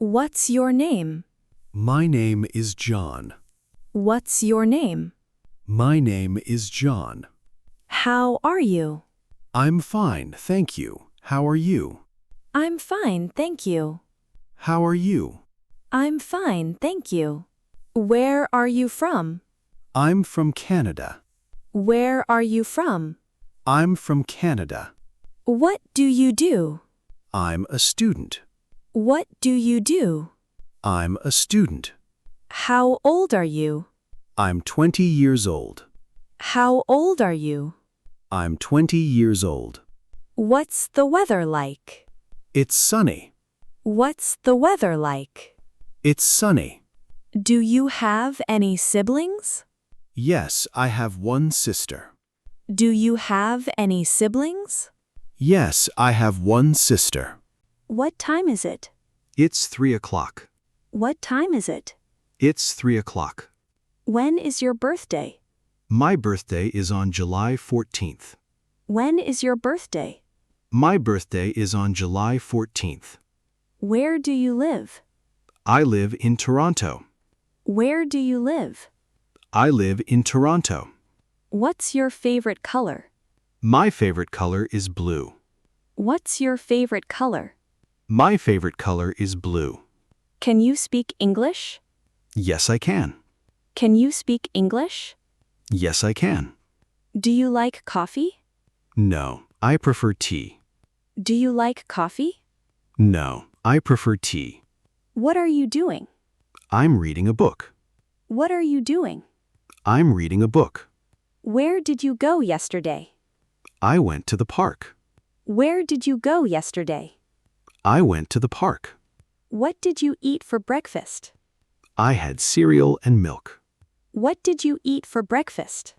What's your name? My name is John. What's your name? My name is John. How are you? I'm fine, thank you. How are you? I'm fine, thank you. How are you? I'm fine, thank you. Where are you from? I'm from Canada. Where are you from? I'm from Canada. What do you do? I'm a student. What do you do? I'm a student. How old are you? I'm 20 years old. How old are you? I'm 20 years old. What's the weather like? It's sunny. What's the weather like? It's sunny. Do you have any siblings? Yes, I have one sister. Do you have any siblings? Yes, I have one sister. What time is it? It's 3 o'clock. What time is it? It's 3 o'clock. When is your birthday? My birthday is on July 14th. When is your birthday? My birthday is on July 14th. Where do you live? I live in Toronto. Where do you live? I live in Toronto. What's your favorite color? My favorite color is blue. What's your favorite color? My favorite color is blue. Can you speak English? Yes, I can. Can you speak English? Yes, I can. Do you like coffee? No, I prefer tea. Do you like coffee? No, I prefer tea. What are you doing? I'm reading a book. What are you doing? I'm reading a book. Where did you go yesterday? I went to the park. Where did you go yesterday? I went to the park. What did you eat for breakfast? I had cereal and milk. What did you eat for breakfast?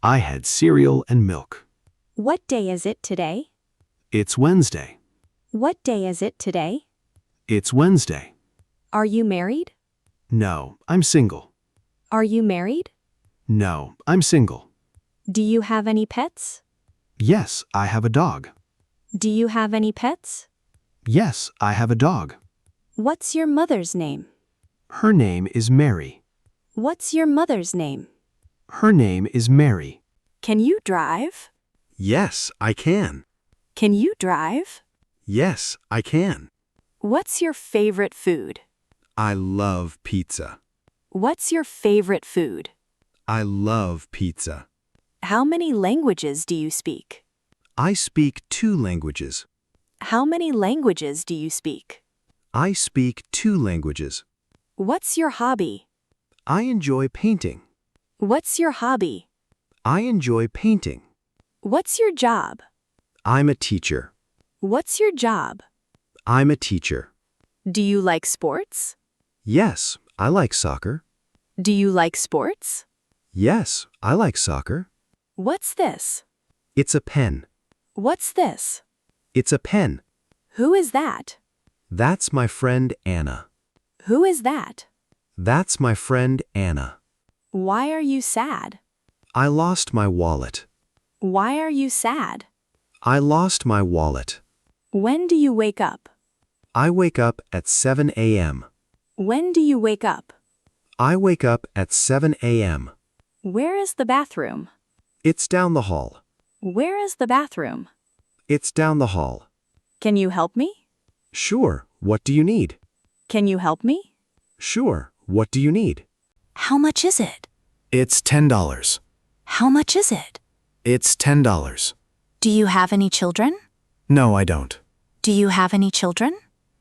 I had cereal and milk. What day is it today? It's Wednesday. What day is it today? It's Wednesday. Are you married? No, I'm single. Are you married? No, I'm single. Do you have any pets? Yes, I have a dog. Do you have any pets? Yes, I have a dog. What's your mother's name? Her name is Mary. What's your mother's name? Her name is Mary. Can you drive? Yes, I can. Can you drive? Yes, I can. What's your favorite food? I love pizza. What's your favorite food? I love pizza. How many languages do you speak? I speak 2 languages. How many languages do you speak? I speak 2 languages. What's your hobby? I enjoy painting. What's your hobby? I enjoy painting. What's your job? I'm a teacher. What's your job? I'm a teacher. Do you like sports? Yes, I like soccer. Do you like sports? Yes, I like soccer. What's this? It's a pen. What's this? It's a pen. Who is that? That's my friend Anna. Who is that? That's my friend Anna. Why are you sad? I lost my wallet. Why are you sad? I lost my wallet. When do you wake up? I wake up at 7 a.m. When do you wake up? I wake up at 7 a.m. Where is the bathroom? It's down the hall. Where is the bathroom? It's down the hall. Can you help me? Sure, what do you need? Can you help me? Sure, what do you need? How much is it? It's $10. How much is it? It's $10. Do you have any children? No, I don't. Do you have any children?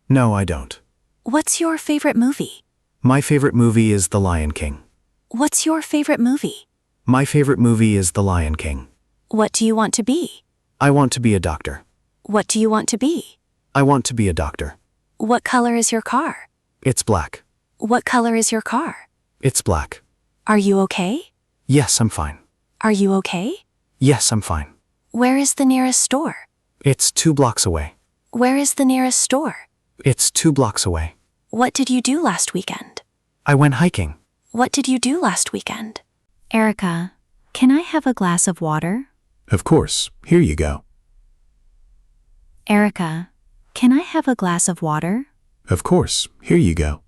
No, I don't. What's your favorite movie? My favorite movie is The Lion King. What's your favorite movie? My favorite movie is The Lion King. What do you want to be? I want to be a doctor. What do you want to be? I want to be a doctor. What color is your car? It's black. What color is your car? It's black. Are you okay? Yes, I'm fine. Are you okay? Yes, I'm fine. Where is the nearest store? It's 2 blocks away. Where is the nearest store? It's 2 blocks away. What did you do last weekend? I went hiking. What did you do last weekend? Erica, can I have a glass of water? Of course. Here you go. Erica, can I have a glass of water? Of course, here you go.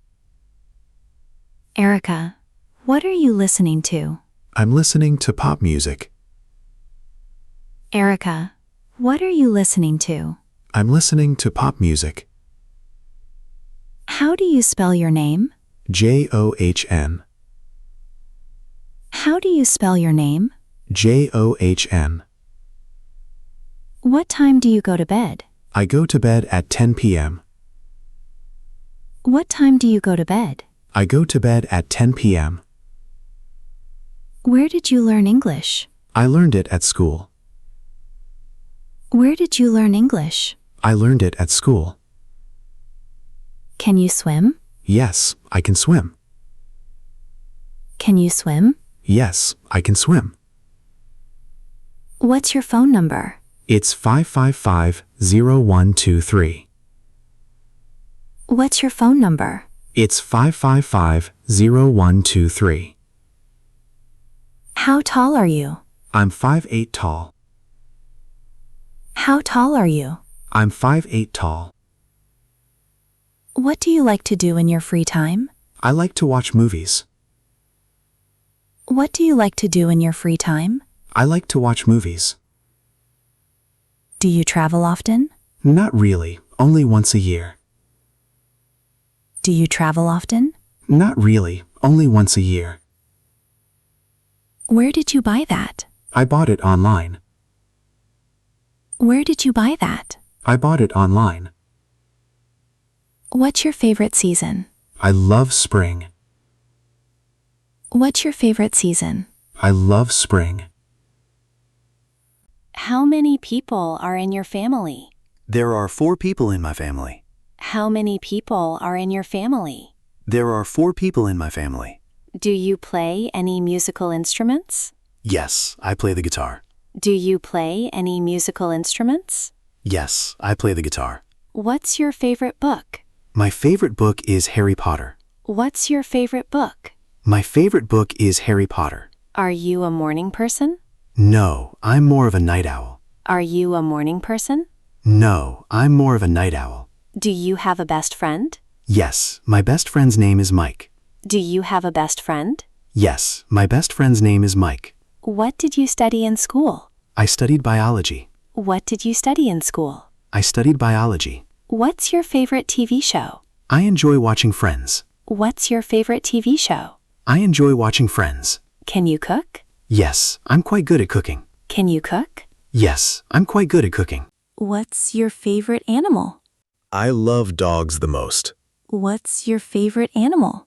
Erica, what are you listening to? I'm listening to pop music. Erica, what are you listening to? I'm listening to pop music. How do you spell your name? John. How do you spell your name? John. What time do you go to bed? I go to bed at 10 p.m. What time do you go to bed? I go to bed at 10 p.m. Where did you learn English? I learned it at school. Where did you learn English? I learned it at school. Can you swim? Yes, I can swim. Can you swim? Yes, I can swim. What's your phone number? It's 555-0123. What's your phone number? It's 555-0123. How tall are you? I'm 5'8" tall. How tall are you? I'm 5'8" tall. What do you like to do in your free time? I like to watch movies. What do you like to do in your free time? I like to watch movies. Do you travel often? Not really, only once a year. Do you travel often? Not really, only once a year. Where did you buy that? I bought it online. Where did you buy that? I bought it online. What's your favorite season? I love spring. What's your favorite season? I love spring. How many people are in your family? There are 4 people in my family. How many people are in your family? There are 4 people in my family. Do you play any musical instruments? Yes, I play the guitar. Do you play any musical instruments? Yes, I play the guitar. What's your favorite book? My favorite book is Harry Potter. What's your favorite book? My favorite book is Harry Potter. Are you a morning person? No, I'm more of a night owl. Are you a morning person? No, I'm more of a night owl. Do you have a best friend? Yes, my best friend's name is Mike. Do you have a best friend? Yes, my best friend's name is Mike. What did you study in school? I studied biology. What did you study in school? I studied biology. What's your favorite TV show? I enjoy watching Friends. What's your favorite TV show? I enjoy watching Friends. Can you cook? Yes, I'm quite good at cooking. Can you cook? Yes, I'm quite good at cooking. What's your favorite animal? I love dogs the most. What's your favorite animal?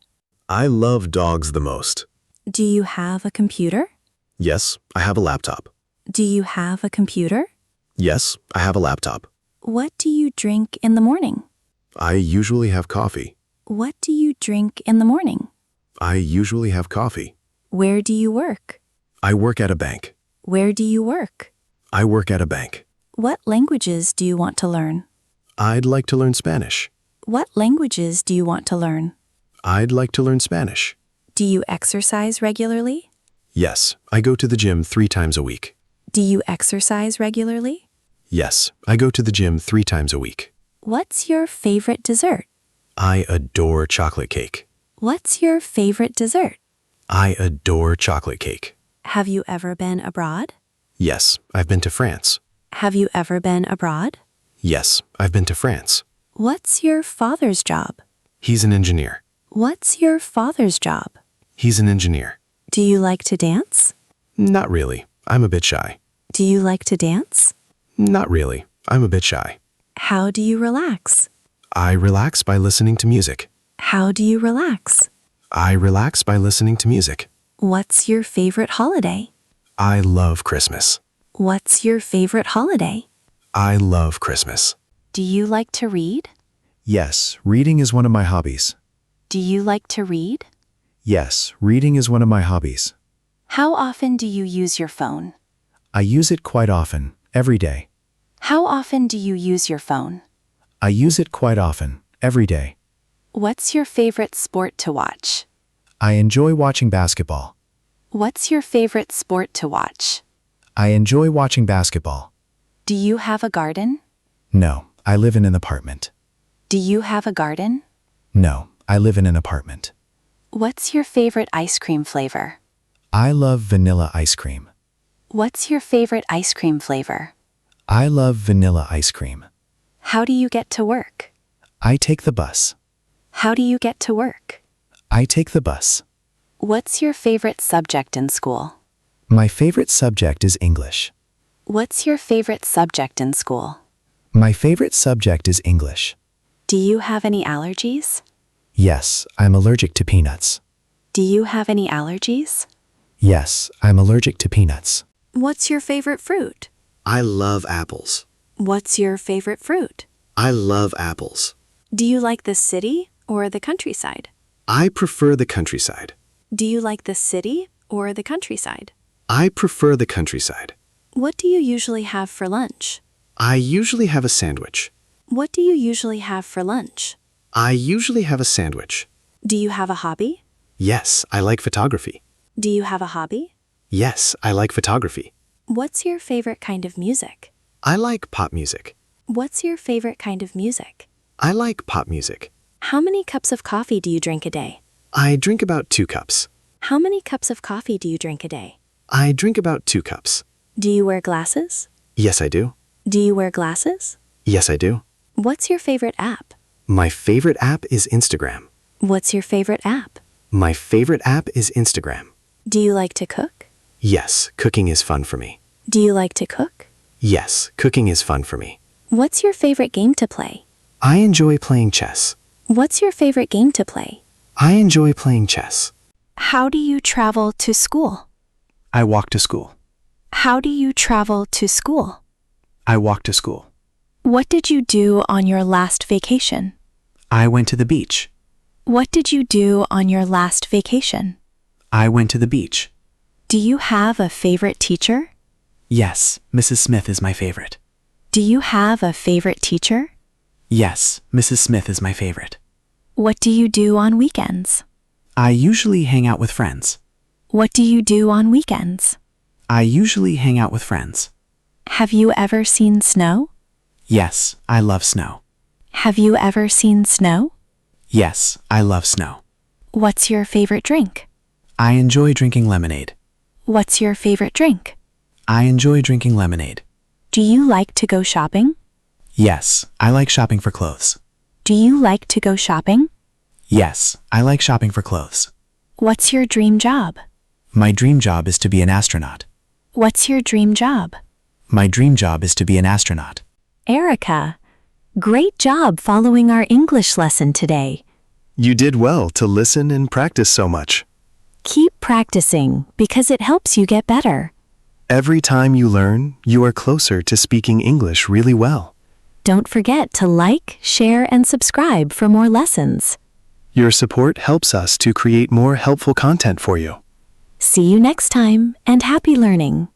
I love dogs the most. Do you have a computer? Yes, I have a laptop. Do you have a computer? Yes, I have a laptop. What do you drink in the morning? I usually have coffee. What do you drink in the morning? I usually have coffee. Where do you work? I work at a bank. Where do you work? I work at a bank. What languages do you want to learn? I'd like to learn Spanish. What languages do you want to learn? I'd like to learn Spanish. Do you exercise regularly? Yes, I go to the gym 3 times a week. Do you exercise regularly? Yes, I go to the gym 3 times a week. What's your favorite dessert? I adore chocolate cake. What's your favorite dessert? I adore chocolate cake. Have you ever been abroad? Yes, I've been to France. Have you ever been abroad? Yes, I've been to France. What's your father's job? He's an engineer. What's your father's job? He's an engineer. Do you like to dance? Not really. I'm a bit shy. Do you like to dance? Not really. I'm a bit shy. How do you relax? I relax by listening to music. How do you relax? I relax by listening to music. What's your favorite holiday? I love Christmas. What's your favorite holiday? I love Christmas. Do you like to read? Yes, reading is one of my hobbies. Do you like to read? Yes, reading is one of my hobbies. How often do you use your phone? I use it quite often, every day. How often do you use your phone? I use it quite often, every day. What's your favorite sport to watch? I enjoy watching basketball. What's your favorite sport to watch? I enjoy watching basketball. Do you have a garden? No, I live in an apartment. Do you have a garden? No, I live in an apartment. What's your favorite ice cream flavor? I love vanilla ice cream. What's your favorite ice cream flavor? I love vanilla ice cream. How do you get to work? I take the bus. How do you get to work? I take the bus. What's your favorite subject in school? My favorite subject is English. What's your favorite subject in school? My favorite subject is English. Do you have any allergies? Yes, I'm allergic to peanuts. Do you have any allergies? Yes, I'm allergic to peanuts. What's your favorite fruit? I love apples. What's your favorite fruit? I love apples. Do you like the city or the countryside? I prefer the countryside. Do you like the city or the countryside? I prefer the countryside. What do you usually have for lunch? I usually have a sandwich. What do you usually have for lunch? I usually have a sandwich. Do you have a hobby? Yes, I like photography. Do you have a hobby? Yes, I like photography. What's your favorite kind of music? I like pop music. What's your favorite kind of music? I like pop music. How many cups of coffee do you drink a day? I drink about 2 cups. How many cups of coffee do you drink a day? I drink about 2 cups. Do you wear glasses? Yes, I do. Do you wear glasses? Yes, I do. What's your favorite app? My favorite app is Instagram. What's your favorite app? My favorite app is Instagram. Do you like to cook? Yes, cooking is fun for me. Do you like to cook? Yes, cooking is fun for me. What's your favorite game to play? I enjoy playing chess. What's your favorite game to play? I enjoy playing chess. How do you travel to school? I walk to school. How do you travel to school? I walk to school. What did you do on your last vacation? I went to the beach. What did you do on your last vacation? I went to the beach. Do you have a favorite teacher? Yes, Mrs. Smith is my favorite. Do you have a favorite teacher? Yes, Mrs. Smith is my favorite. What do you do on weekends? I usually hang out with friends. What do you do on weekends? I usually hang out with friends. Have you ever seen snow? Yes, I love snow. Have you ever seen snow? Yes, I love snow. What's your favorite drink? I enjoy drinking lemonade. What's your favorite drink? I enjoy drinking lemonade. Do you like to go shopping? Yes, I like shopping for clothes. Do you like to go shopping? Yes, I like shopping for clothes. What's your dream job? My dream job is to be an astronaut. What's your dream job? My dream job is to be an astronaut. Erica, great job following our English lesson today. You did well to listen and practice so much. Keep practicing because it helps you get better. Every time you learn, you are closer to speaking English really well. Don't forget to like, share, and subscribe for more lessons. Your support helps us to create more helpful content for you. See you next time, and happy learning.